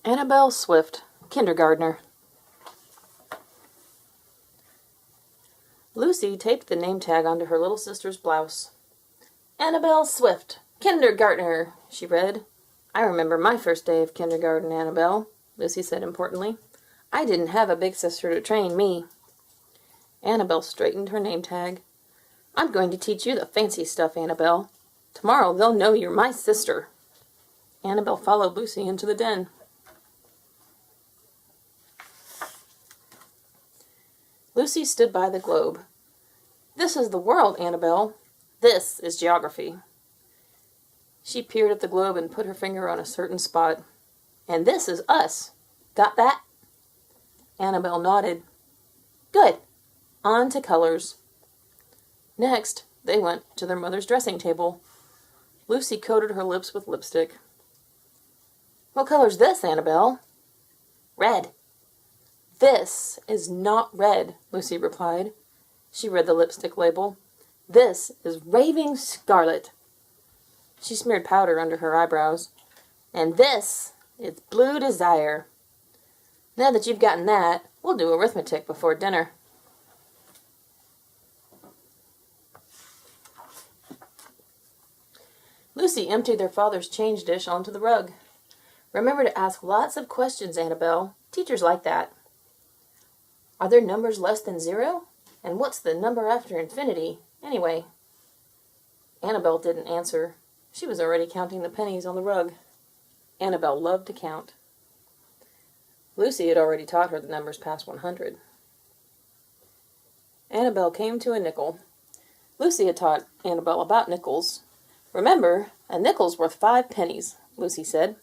Annabelle Swift, Kindergartner. Lucy taped the name tag onto her little sister's blouse. Annabelle Swift, Kindergartner, she read. I remember my first day of kindergarten, Annabelle, Lucy said importantly. I didn't have a big sister to train me. Annabelle straightened her name tag. I'm going to teach you the fancy stuff, Annabelle. Tomorrow they'll know you're my sister. Annabelle followed Lucy into the den. Lucy stood by the globe. This is the world, Annabelle. This is geography. She peered at the globe and put her finger on a certain spot. And this is us. Got that? Annabelle nodded. Good. On to colors. Next, they went to their mother's dressing table. Lucy coated her lips with lipstick. What color's this, Annabelle? Red. This is not red, Lucy replied. She read the lipstick label. This is raving scarlet. She smeared powder under her eyebrows. And this is blue desire. Now that you've gotten that, we'll do arithmetic before dinner. Lucy emptied their father's change dish onto the rug. Remember to ask lots of questions, Annabelle. Teachers like that. Are there numbers less than 0? And what's the number after infinity, anyway? Annabelle didn't answer. She was already counting the pennies on the rug. Annabelle loved to count. Lucy had already taught her the numbers past 100. Annabelle came to a nickel. Lucy had taught Annabelle about nickels. Remember, a nickel's worth 5 pennies, Lucy said.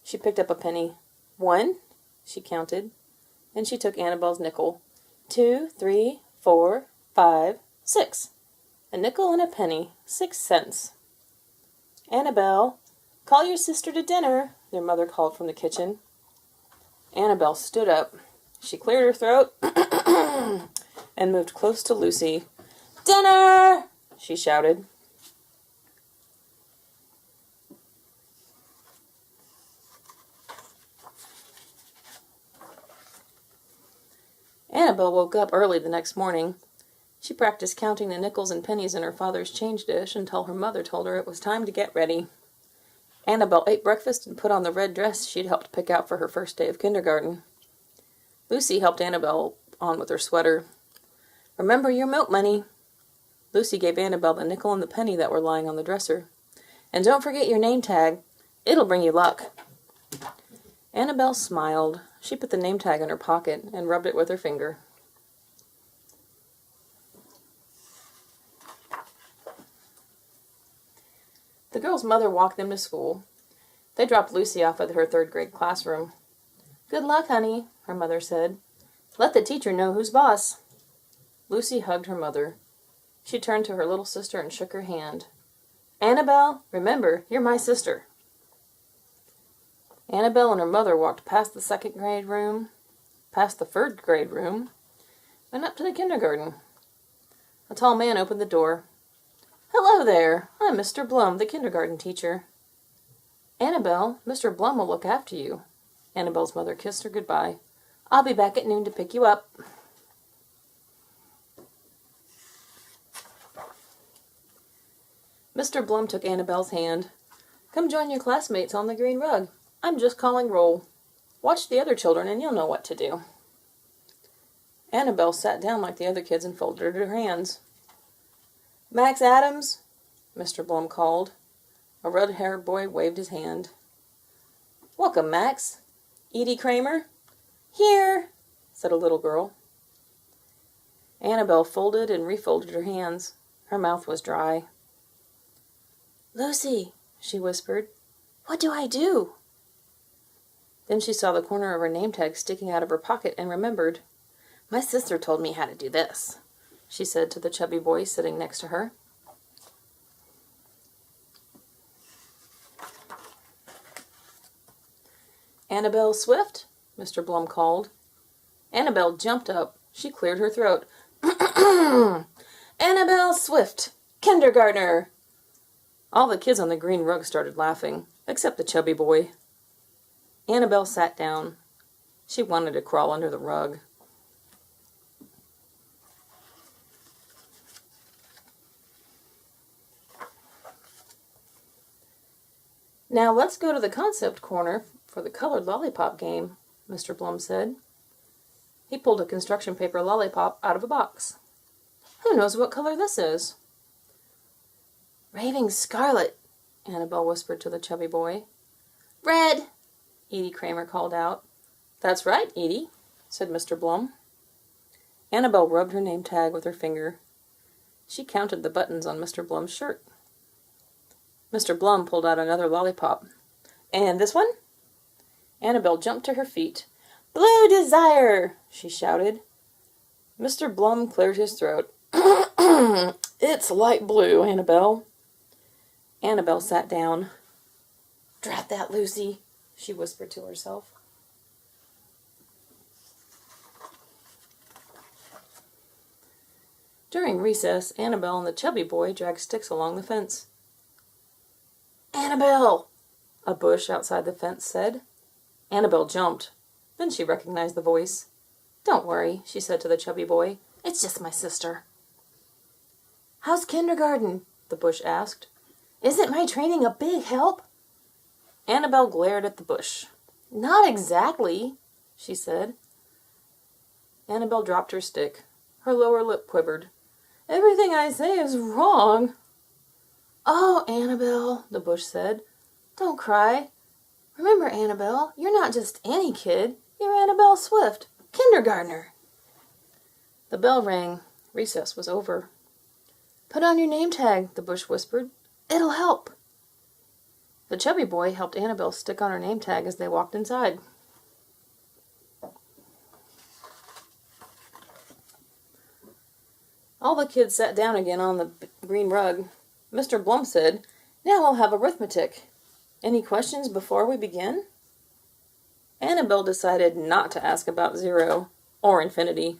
She picked up a penny. 1, she counted, and she took Annabelle's nickel. 2, 3, 4, 5, 6. A nickel and a penny, 6 cents. Annabelle, call your sister to dinner, their mother called from the kitchen. Annabelle stood up. She cleared her throat and moved close to Lucy. Dinner! She shouted. Annabelle woke up early the next morning. She practiced counting the nickels and pennies in her father's change dish until her mother told her it was time to get ready. Annabelle ate breakfast and put on the red dress she'd helped pick out for her first day of kindergarten. Lucy helped Annabelle on with her sweater. Remember your milk money. Lucy gave Annabelle the nickel and the penny that were lying on the dresser. And don't forget your name tag. It'll bring you luck. Annabelle smiled. She put the name tag in her pocket and rubbed it with her finger. The girls' mother walked them to school. They dropped Lucy off at her 3rd grade classroom. Good luck, honey, her mother said. Let the teacher know who's boss. Lucy hugged her mother. She turned to her little sister and shook her hand. Annabelle, remember, you're my sister. Annabelle and her mother walked past the 2nd grade room, past the 3rd grade room, and up to the kindergarten. A tall man opened the door. Hello there, I'm Mr. Blum, the kindergarten teacher. Annabelle, Mr. Blum will look after you. Annabelle's mother kissed her goodbye. I'll be back at noon to pick you up. Mr. Blum took Annabelle's hand. Come join your classmates on the green rug. I'm just calling roll. Watch the other children and you'll know what to do. Annabelle sat down like the other kids and folded her hands. Max Adams, Mr. Blum called. A red-haired boy waved his hand. Welcome, Max. Edie Kramer? Here, said a little girl. Annabelle folded and refolded her hands. Her mouth was dry. Lucy, she whispered, what do I do? Then she saw the corner of her name tag sticking out of her pocket and remembered. My sister told me how to do this, she said to the chubby boy sitting next to her. Annabelle Swift, Mr. Blum called. Annabelle jumped up. She cleared her throat. Annabelle Swift, Kindergartner. All the kids on the green rug started laughing, except the chubby boy. Annabelle sat down. She wanted to crawl under the rug. Now let's go to the concept corner for the colored lollipop game, Mr. Blum said. He pulled a construction paper lollipop out of a box. Who knows what color this is? Raving scarlet, Annabelle whispered to the chubby boy. Red, Edie Kramer called out. That's right, Edie, said Mr. Blum. Annabelle rubbed her name tag with her finger. She counted the buttons on Mr. Blum's shirt. Mr. Blum pulled out another lollipop. And this one? Annabelle jumped to her feet. Blue desire, she shouted. Mr. Blum cleared his throat. It's light blue, Annabelle. Annabelle sat down. Drat that, Lucy, she whispered to herself. During recess, Annabelle and the chubby boy dragged sticks along the fence. Annabelle, a bush outside the fence said. Annabelle jumped. Then she recognized the voice. Don't worry, she said to the chubby boy. It's just my sister. How's kindergarten? The bush asked. Isn't my training a big help? Annabelle glared at the bush. Not exactly, she said. Annabelle dropped her stick. Her lower lip quivered. Everything I say is wrong. Oh, Annabelle, the bush said. Don't cry. Remember, Annabelle, you're not just any kid. You're Annabelle Swift, Kindergartner. The bell rang. Recess was over. Put on your name tag, the bush whispered. It'll help. The chubby boy helped Annabelle stick on her name tag as they walked inside. All the kids sat down again on the green rug. Mr. Blum said, Now we'll have arithmetic. Any questions before we begin? Annabelle decided not to ask about 0 or infinity.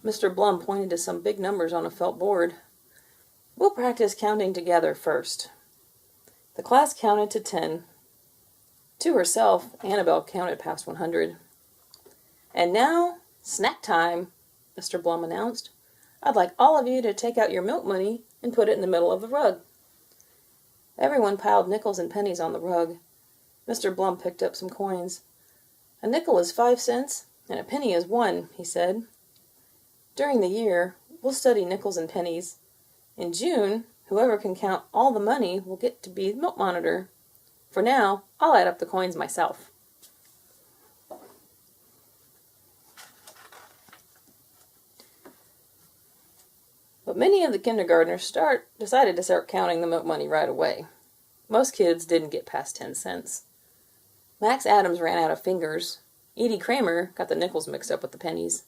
Mr. Blum pointed to some big numbers on a felt board. We'll practice counting together first. The class counted to 10. To herself, Annabelle counted past 100. And now, snack time, Mr. Blum announced. I'd like all of you to take out your milk money and put it in the middle of the rug. Everyone piled nickels and pennies on the rug. Mr. Blum picked up some coins. A nickel is 5 cents, and a penny is 1, he said. During the year, we'll study nickels and pennies. In June, whoever can count all the money will get to be the milk monitor. For now, I'll add up the coins myself. But many of the kindergartners decided to start counting the milk money right away. Most kids didn't get past 10 cents. Max Adams ran out of fingers. Edie Kramer got the nickels mixed up with the pennies.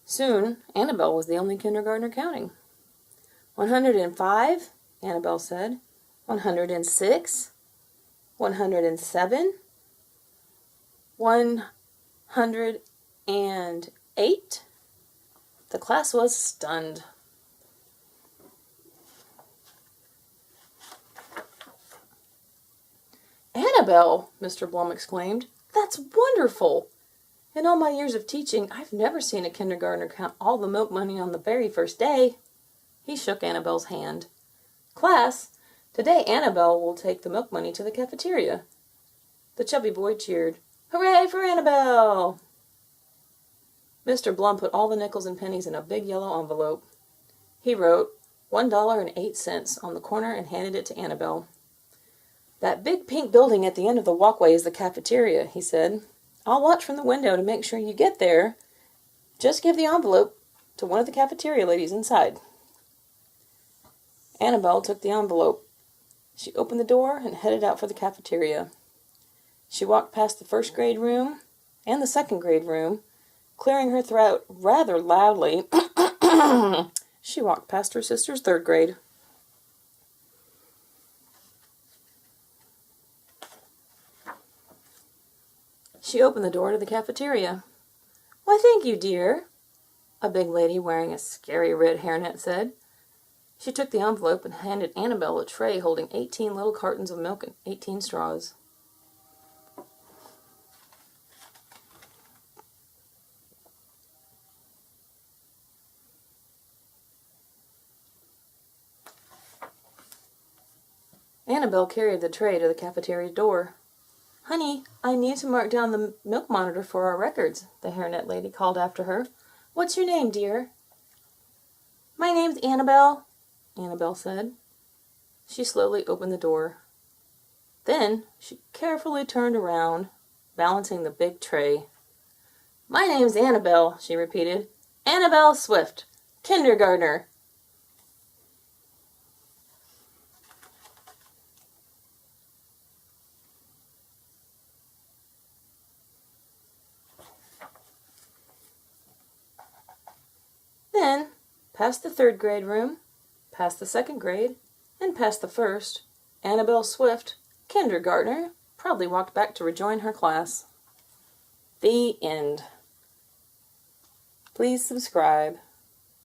Soon, Annabelle was the only kindergartner counting. 105, Annabelle said. 106, 107, 108. The class was stunned. Annabelle, Mr. Blum exclaimed. That's wonderful! In all my years of teaching, I've never seen a kindergartner count all the milk money on the very first day. He shook Annabelle's hand. Class, today Annabelle will take the milk money to the cafeteria. The chubby boy cheered. Hooray for Annabelle! Mr. Blum put all the nickels and pennies in a big yellow envelope. He wrote $1.08 on the corner and handed it to Annabelle. That big pink building at the end of the walkway is the cafeteria, he said. I'll watch from the window to make sure you get there. Just give the envelope to one of the cafeteria ladies inside. Annabelle took the envelope. She opened the door and headed out for the cafeteria. She walked past the first grade room and the second grade room, clearing her throat rather loudly. She walked past her sister's third grade. She opened the door to the cafeteria. Why, thank you, dear, a big lady wearing a scary red hairnet said. She took the envelope and handed Annabelle a tray holding 18 little cartons of milk and 18 straws. Annabelle carried the tray to the cafeteria door. "Honey, I need to mark down the milk monitor for our records," the hairnet lady called after her. "What's your name, dear?" "My name's Annabelle," Annabelle said. She slowly opened the door. Then she carefully turned around, balancing the big tray. "My name's Annabelle," she repeated. "Annabelle Swift, Kindergartner." Then, past the third grade room, past the second grade, and past the first, Annabelle Swift, Kindergartner, proudly walked back to rejoin her class. The end. Please subscribe.